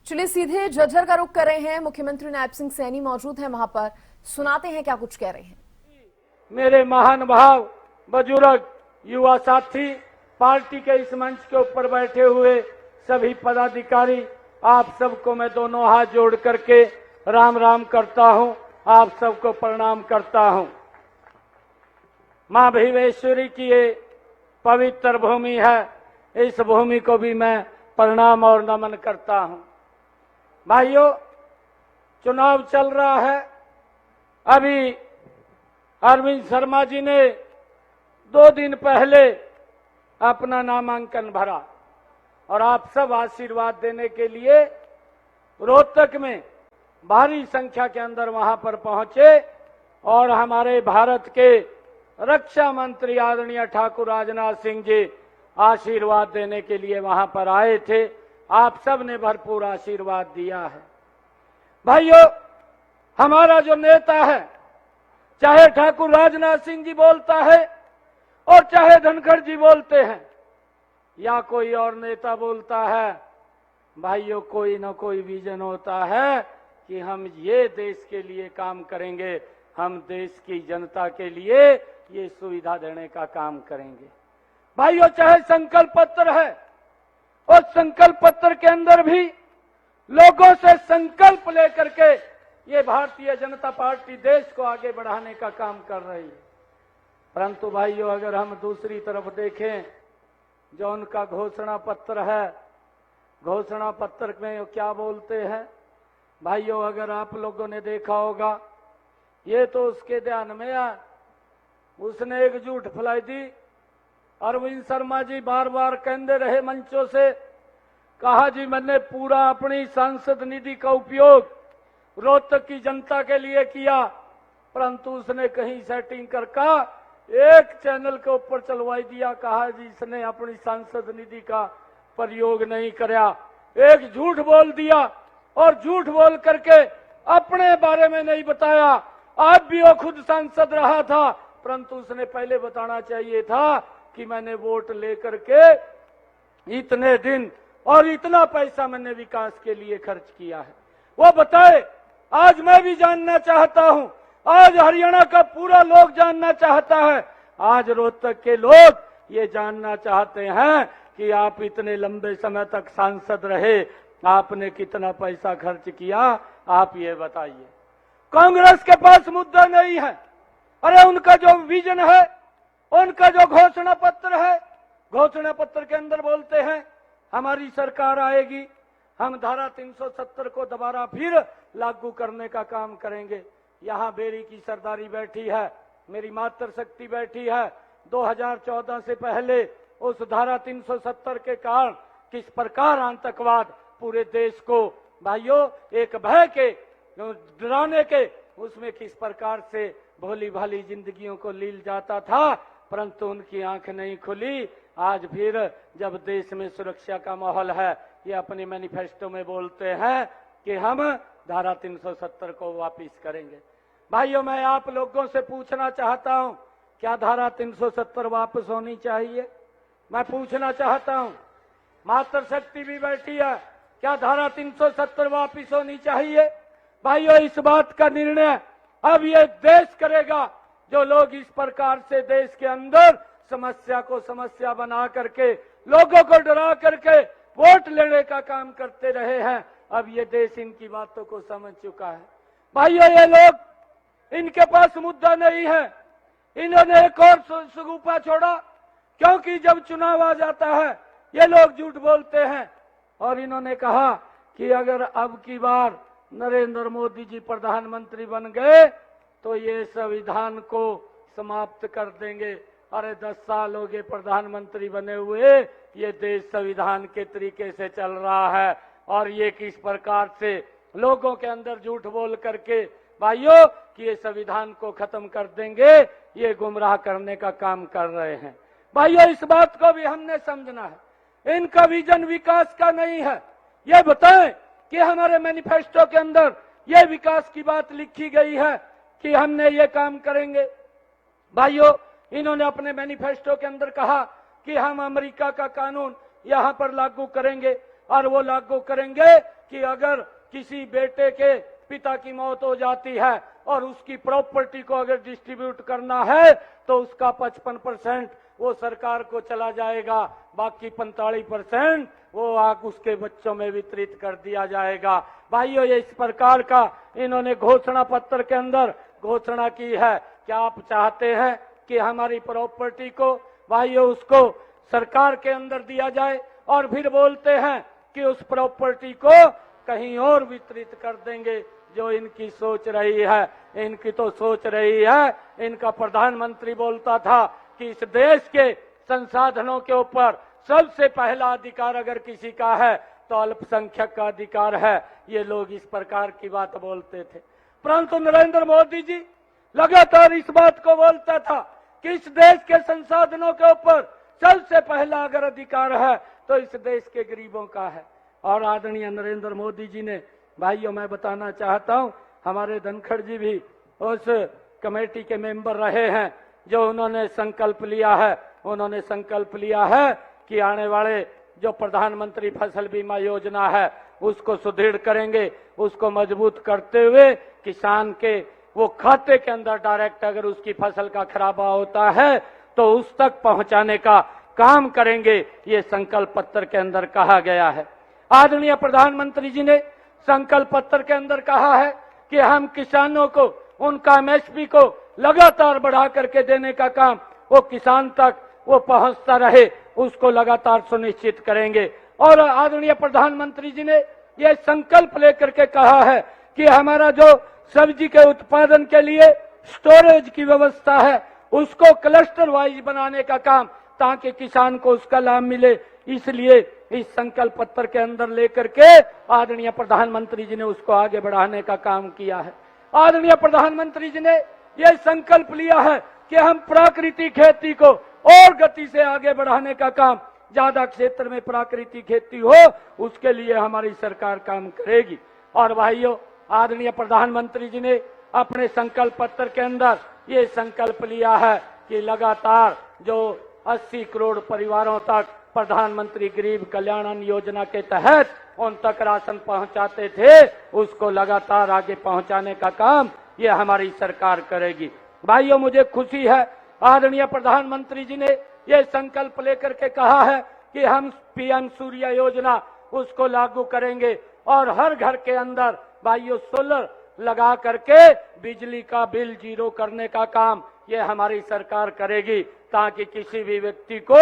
चलिए सीधे झज्जर का रुख कर रहे हैं। मुख्यमंत्री नायब सिंह सैनी मौजूद हैं वहां पर, सुनाते हैं क्या कुछ कह रहे हैं। मेरे महान भाव बुजुर्ग युवा साथी, पार्टी के इस मंच के ऊपर बैठे हुए सभी पदाधिकारी, आप सबको मैं दोनों हाथ जोड़ करके राम राम करता हूं, आप सबको प्रणाम करता हूं। मां भीमेश्वरी की ये पवित्र भूमि है, इस भूमि को भी मैं प्रणाम और नमन करता हूं। भाइयों, चुनाव चल रहा है। अभी अरविंद शर्मा जी ने 2 दिन पहले अपना नामांकन भरा और आप सब आशीर्वाद देने के लिए रोहतक में भारी संख्या के अंदर वहां पर पहुंचे और हमारे भारत के रक्षा मंत्री आदरणीय ठाकुर राजनाथ सिंह जी आशीर्वाद देने के लिए वहां पर आए थे। आप सब ने भरपूर आशीर्वाद दिया है। भाइयों, हमारा जो नेता है, चाहे ठाकुर राजनाथ सिंह जी बोलता है और चाहे धनखड़ जी बोलते हैं या कोई और नेता बोलता है, भाइयों कोई ना कोई विजन होता है कि हम ये देश के लिए काम करेंगे, हम देश की जनता के लिए ये सुविधा देने का काम करेंगे। भाइयों, चाहे संकल्प पत्र है, उस संकल्प पत्र के अंदर भी लोगों से संकल्प लेकर के ये भारतीय जनता पार्टी देश को आगे बढ़ाने का काम कर रही है। परंतु भाइयों, अगर हम दूसरी तरफ देखें, जो उनका घोषणा पत्र है, घोषणा पत्र में वो क्या बोलते हैं भाइयों, अगर आप लोगों ने देखा होगा, ये तो उसके ध्यान में है, उसने एक झूठ फैलाई दी। अरविंद शर्मा जी बार बार कहते रहे मंचों से, कहा जी मैंने पूरा अपनी सांसद निधि का उपयोग रोहतक की जनता के लिए किया, परंतु उसने कहीं सेटिंग कर कहा एक चैनल के ऊपर चलवाई दिया, कहा जी इसने अपनी सांसद निधि का प्रयोग नहीं कराया। एक झूठ बोल दिया और झूठ बोल करके अपने बारे में नहीं बताया। आज भी वो खुद सांसद रहा था, परंतु उसने पहले बताना चाहिए था कि मैंने वोट लेकर के इतने दिन और इतना पैसा मैंने विकास के लिए खर्च किया है, वो बताए। आज मैं भी जानना चाहता हूं, आज हरियाणा का पूरा लोग जानना चाहता है, आज रोहतक के लोग ये जानना चाहते हैं कि आप इतने लंबे समय तक सांसद रहे, आपने कितना पैसा खर्च किया, आप ये बताइए। कांग्रेस के पास मुद्दा नहीं है। अरे उनका जो विजन है, उनका जो घोषणा पत्र है, घोषणा पत्र के अंदर बोलते हैं हमारी सरकार आएगी, हम धारा 370 को दोबारा फिर लागू करने का काम करेंगे। यहाँ बेरी की सरदारी बैठी है, मेरी मातृशक्ति बैठी है। 2014 से पहले उस धारा 370 के कारण किस प्रकार आतंकवाद पूरे देश को भाइयों एक भय के डराने के, उसमें किस प्रकार से भोली भाली जिंदगियों को लील जाता था, परंतु उनकी आंख नहीं खुली। आज फिर जब देश में सुरक्षा का माहौल है, ये अपने मैनिफेस्टो में बोलते हैं कि हम धारा 370 को वापस करेंगे। भाइयों, मैं आप लोगों से पूछना चाहता हूं, क्या धारा 370 वापस होनी चाहिए? मैं पूछना चाहता हूं, मातृशक्ति भी बैठी है, क्या धारा 370 वापस होनी चाहिए? भाइयों, इस बात का निर्णय अब ये देश करेगा। जो लोग इस प्रकार से देश के अंदर समस्या को समस्या बना करके लोगों को डरा करके वोट लेने का काम करते रहे हैं, अब ये देश इनकी बातों को समझ चुका है। भाइयों, ये लोग, इनके पास मुद्दा नहीं है। इन्होंने एक और सुगुफा छोड़ा, क्योंकि जब चुनाव आ जाता है ये लोग झूठ बोलते हैं और इन्होंने कहा कि अगर अब की बार नरेंद्र मोदी जी प्रधानमंत्री बन गए तो ये संविधान को समाप्त कर देंगे। अरे 10 साल हो गए प्रधानमंत्री बने हुए, ये देश संविधान के तरीके से चल रहा है और ये किस प्रकार से लोगों के अंदर झूठ बोल करके भाइयों कि ये संविधान को खत्म कर देंगे, ये गुमराह करने का काम कर रहे हैं। भाइयों, इस बात को भी हमने समझना है। इनका विजन विकास का नहीं है। ये बताएं कि हमारे मैनिफेस्टो के अंदर ये विकास की बात लिखी गई है कि हमने ये काम करेंगे। भाइयों, इन्होंने अपने मैनिफेस्टो के अंदर कहा कि हम अमेरिका का कानून यहां पर लागू करेंगे और वो लागू करेंगे कि अगर किसी बेटे के पिता की मौत हो जाती है और उसकी प्रॉपर्टी को अगर डिस्ट्रीब्यूट करना है तो उसका 55% वो सरकार को चला जाएगा, बाकी 45% वो आग उसके बच्चों में वितरित कर दिया जाएगा। भाइयों, ये इस प्रकार का इन्होंने घोषणा पत्र के अंदर घोषणा की है। क्या आप चाहते हैं कि हमारी प्रॉपर्टी को भाइयों उसको सरकार के अंदर दिया जाए और फिर बोलते हैं कि उस प्रॉपर्टी को कहीं और वितरित कर देंगे? जो इनकी सोच रही है, इनकी तो सोच रही है, इनका प्रधानमंत्री बोलता था कि इस देश के संसाधनों के ऊपर सबसे पहला अधिकार अगर किसी का है तो अल्पसंख्यक का अधिकार है। ये लोग इस प्रकार की बात बोलते थे, परंतु नरेंद्र मोदी जी लगातार इस बात को बोलता था कि इस देश के संसाधनों के ऊपर सबसे पहला अगर अधिकार है तो इस देश के गरीबों का है। और आदरणीय नरेंद्र मोदी जी ने, भाइयों मैं बताना चाहता हूं, हमारे धनखड़ जी भी उस कमेटी के मेंबर रहे हैं जो उन्होंने संकल्प लिया है। उन्होंने संकल्प लिया है कि आने वाले जो प्रधानमंत्री फसल बीमा योजना है उसको सुदृढ़ करेंगे, उसको मजबूत करते हुए किसान के वो खाते के अंदर डायरेक्ट अगर उसकी फसल का खराबा होता है तो उस तक पहुंचाने का काम करेंगे। ये संकल्प पत्र के अंदर कहा गया है। आदरणीय प्रधानमंत्री जी ने संकल्प पत्र के अंदर कहा है कि हम किसानों को उनका एमएसपी को लगातार बढ़ा करके देने का काम वो किसान तक वो पहुंचता रहे, उसको लगातार सुनिश्चित करेंगे। और आदरणीय प्रधानमंत्री जी ने ये संकल्प लेकर के कहा है कि हमारा जो सब्जी के उत्पादन के लिए स्टोरेज की व्यवस्था है उसको क्लस्टर वाइज बनाने का काम, ताकि किसान को उसका लाभ मिले। इसलिए इस संकल्प पत्र के अंदर लेकर के आदरणीय प्रधानमंत्री जी ने उसको आगे बढ़ाने का काम किया है। आदरणीय प्रधानमंत्री जी ने यह संकल्प लिया है कि हम प्राकृतिक खेती को और गति से आगे बढ़ाने का काम, ज्यादा क्षेत्र में प्राकृतिक खेती हो उसके लिए हमारी सरकार काम करेगी। और भाइयों, आदरणीय प्रधानमंत्री जी ने अपने संकल्प पत्र के अंदर ये संकल्प लिया है कि लगातार जो 80 करोड़ परिवारों तक प्रधानमंत्री गरीब कल्याण अन्न योजना के तहत उन तक राशन पहुंचाते थे, उसको लगातार आगे पहुंचाने का काम ये हमारी सरकार करेगी। भाइयों, मुझे खुशी है आदरणीय प्रधानमंत्री जी ने ये संकल्प लेकर के कहा है कि हम पीएम सूर्य योजना उसको लागू करेंगे और हर घर के अंदर भाइयों सोलर लगा करके बिजली का बिल जीरो करने का काम ये हमारी सरकार करेगी, ताकि किसी भी व्यक्ति को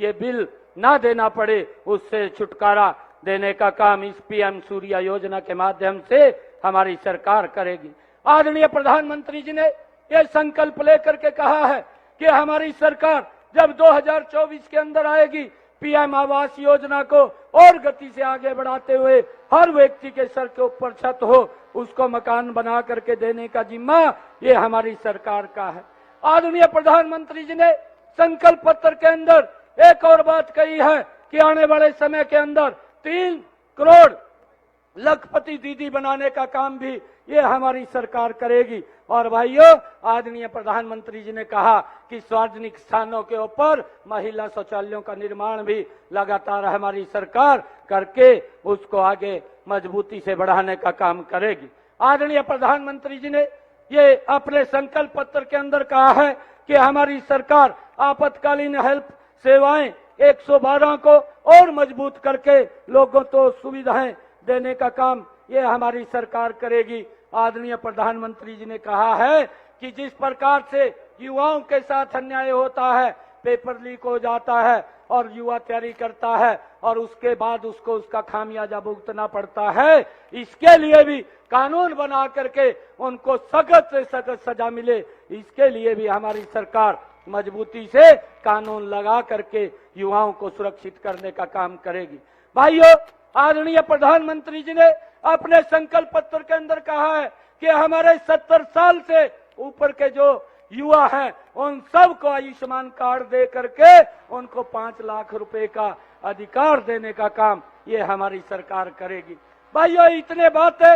ये बिल ना देना पड़े, उससे छुटकारा देने का काम इस पीएम सूर्य योजना के माध्यम से हमारी सरकार करेगी। आदरणीय प्रधानमंत्री जी ने यह संकल्प लेकर के कहा है कि हमारी सरकार जब 2024 के अंदर आएगी, पीएम आवास योजना को और गति से आगे बढ़ाते हुए हर व्यक्ति के सर के ऊपर छत हो, उसको मकान बना करके देने का जिम्मा ये हमारी सरकार का है। आदरणीय प्रधानमंत्री जी ने संकल्प पत्र के अंदर एक और बात कही है कि आने वाले समय के अंदर 3 करोड़ लखपति दीदी बनाने का काम भी ये हमारी सरकार करेगी। और भाइयों, आदरणीय प्रधानमंत्री जी ने कहा कि सार्वजनिक स्थानों के ऊपर महिला शौचालयों का निर्माण भी लगातार हमारी सरकार करके उसको आगे मजबूती से बढ़ाने का काम करेगी। आदरणीय प्रधानमंत्री जी ने ये अपने संकल्प पत्र के अंदर कहा है कि हमारी सरकार आपातकालीन हेल्प सेवाएं 112 को और मजबूत करके लोगों को सुविधाएं देने का काम ये हमारी सरकार करेगी। आदरणीय प्रधानमंत्री जी ने कहा है कि जिस प्रकार से युवाओं के साथ अन्याय होता है, पेपर लीक हो जाता है और युवा तैयारी करता है और उसके बाद उसको उसका खामियाजा भुगतना पड़ता है, इसके लिए भी कानून बना करके उनको सख्त से सख्त सजा मिले, इसके लिए भी हमारी सरकार मजबूती से कानून लगा करके युवाओं को सुरक्षित करने का काम करेगी। भाइयों, आदरणीय प्रधानमंत्री जी ने अपने संकल्प पत्र के अंदर कहा है कि हमारे 70 साल से ऊपर के जो युवा हैं उन सबको आयुष्मान कार्ड दे करके उनको 5 लाख रुपए का अधिकार देने का काम ये हमारी सरकार करेगी। भाइयों, इतने बातें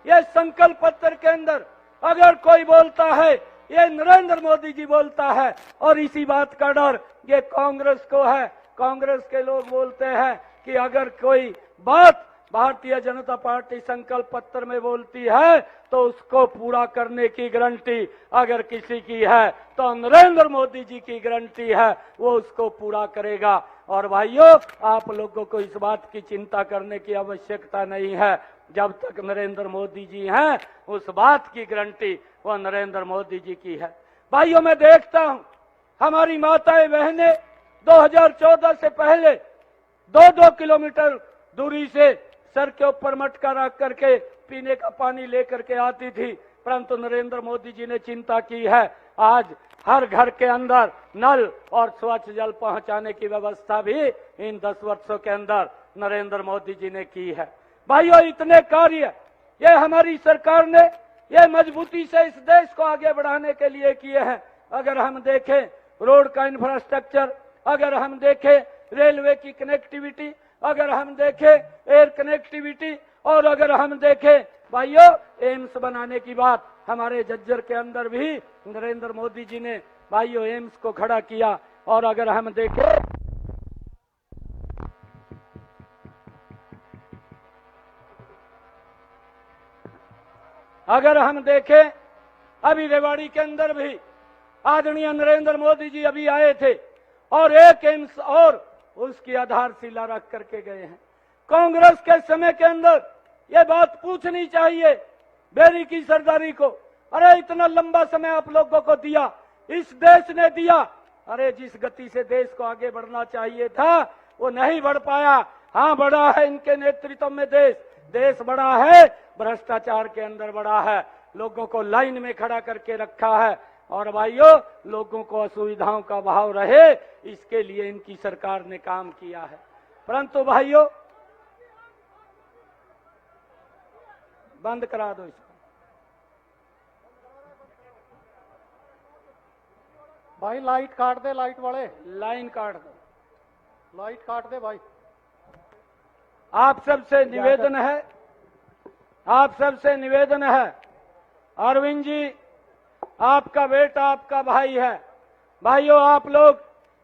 ये संकल्प पत्र के अंदर अगर कोई बोलता है, ये नरेंद्र मोदी जी बोलता है और इसी बात का डर ये कांग्रेस को है। कांग्रेस के लोग बोलते हैं कि अगर कोई बात भारतीय जनता पार्टी संकल्प पत्र में बोलती है तो उसको पूरा करने की गारंटी अगर किसी की है तो नरेंद्र मोदी जी की गारंटी है, वो उसको पूरा करेगा। और भाइयों, आप लोगों को इस बात की चिंता करने की आवश्यकता नहीं है। जब तक नरेंद्र मोदी जी हैं, उस बात की गारंटी वो नरेंद्र मोदी जी की है। भाइयों, मैं देखता हूं हमारी माताएं बहनें 2014 से पहले 2-2 किलोमीटर दूरी से सर के ऊपर मटका रख करके पीने का पानी लेकर के आती थी, परंतु नरेंद्र मोदी जी ने चिंता की है। आज हर घर के अंदर नल और स्वच्छ जल पहुंचाने की व्यवस्था भी इन 10 वर्षों के अंदर नरेंद्र मोदी जी ने की है। भाइयों, इतने कार्य ये हमारी सरकार ने ये मजबूती से इस देश को आगे बढ़ाने के लिए किए हैं। अगर हम देखें रोड का इंफ्रास्ट्रक्चर, अगर हम देखें रेलवे की कनेक्टिविटी, अगर हम देखें एयर कनेक्टिविटी, और अगर हम देखें भाइयों एम्स बनाने की बात, हमारे झज्जर के अंदर भी नरेंद्र मोदी जी ने भाइयों एम्स को खड़ा किया। और अगर हम देखें अभी रेवाड़ी के अंदर भी आदरणीय नरेंद्र मोदी जी अभी आए थे और एक एम्स और उसकी आधारशिला रख करके गए हैं। कांग्रेस के समय के अंदर ये बात पूछनी चाहिए बेरी की सरदारी को, अरे इतना लंबा समय आप लोगों को दिया, इस देश ने दिया, अरे जिस गति से देश को आगे बढ़ना चाहिए था वो नहीं बढ़ पाया। हाँ, बढ़ा है इनके नेतृत्व में देश बढ़ा है, भ्रष्टाचार के अंदर बढ़ा है, लोगों को लाइन में खड़ा करके रखा है। और भाइयों, लोगों को असुविधाओं का अभाव रहे इसके लिए इनकी सरकार ने काम किया है। परंतु भाइयों, बंद करा दो इसको भाई, लाइट काट दे, लाइट वाले लाइन काट दो, लाइट काट दे भाई। आप सबसे निवेदन है अरविंद जी, आपका बेटा आपका भाई है। भाइयों, आप लोग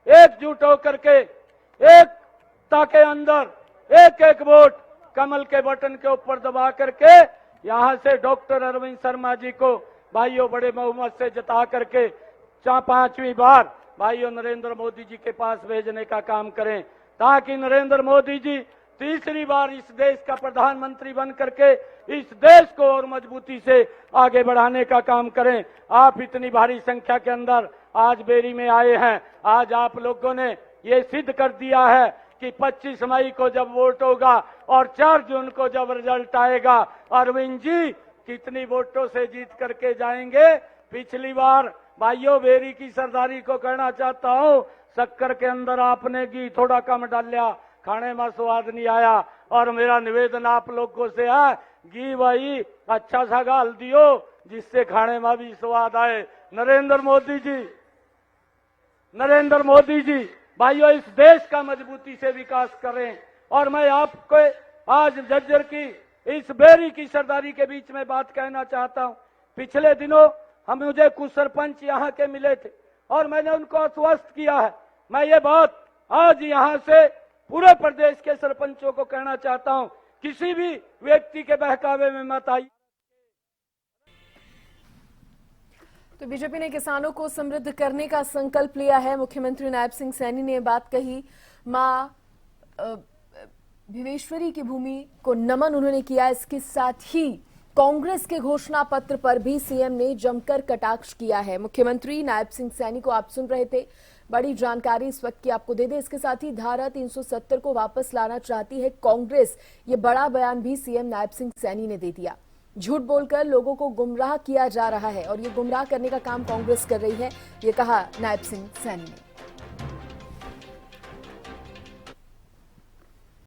एकजुट होकर के एकता के अंदर एक एक वोट कमल के बटन के ऊपर दबा करके यहां से डॉक्टर अरविंद शर्मा जी को भाइयों बड़े बहुमत से जिता करके 5वीं बार भाइयों नरेंद्र मोदी जी के पास भेजने का काम करें, ताकि नरेंद्र मोदी जी तीसरी बार इस देश का प्रधानमंत्री बन करके इस देश को और मजबूती से आगे बढ़ाने का काम करें। आप इतनी भारी संख्या के अंदर आज बेरी में आए हैं। आज आप लोगों ने ये सिद्ध कर दिया है कि 25 मई को जब वोट होगा और 4 जून को जब रिजल्ट आएगा, अरविंद जी कितनी वोटों से जीत करके जाएंगे। पिछली बार भाइयों बेरी की सरदारी को कहना चाहता हूं, शक्कर के अंदर आपने घी थोड़ा कम डालिया, खाने में स्वाद नहीं आया। और मेरा निवेदन आप लोगों से है, घी भाई अच्छा सा गाल दियो जिससे खाने में भी स्वाद आए। नरेंद्र मोदी जी भाइयों इस देश का मजबूती से विकास करें। और मैं आपको आज झज्जर की इस बेरी की सरदारी के बीच में बात कहना चाहता हूं। पिछले दिनों मुझे कुछ सरपंच यहाँ के मिले थे और मैंने उनको आश्वस्त किया है। मैं ये बात आज यहाँ से पूरे प्रदेश के सरपंचों को कहना चाहता हूं, किसी भी व्यक्ति के बहकावे में मत आइए। तो बीजेपी ने किसानों को समृद्ध करने का संकल्प लिया है। मुख्यमंत्री नायब सिंह सैनी ने बात कही। मां भिवेश्वरी की भूमि को नमन उन्होंने किया। इसके साथ ही कांग्रेस के घोषणा पत्र पर भी सीएम ने जमकर कटाक्ष किया है। मुख्यमंत्री नायब सिंह सैनी को आप सुन रहे थे। बड़ी जानकारी इस वक्त की आपको दे दें। इसके साथ ही धारा 370 को वापस लाना चाहती है कांग्रेस। ये बड़ा बयान भी सीएम नायब सिंह सैनी ने दे दिया। झूठ बोलकर लोगों को गुमराह किया जा रहा है और ये गुमराह करने का काम कांग्रेस कर रही है, ये कहा नायब सिंह सैनी ने।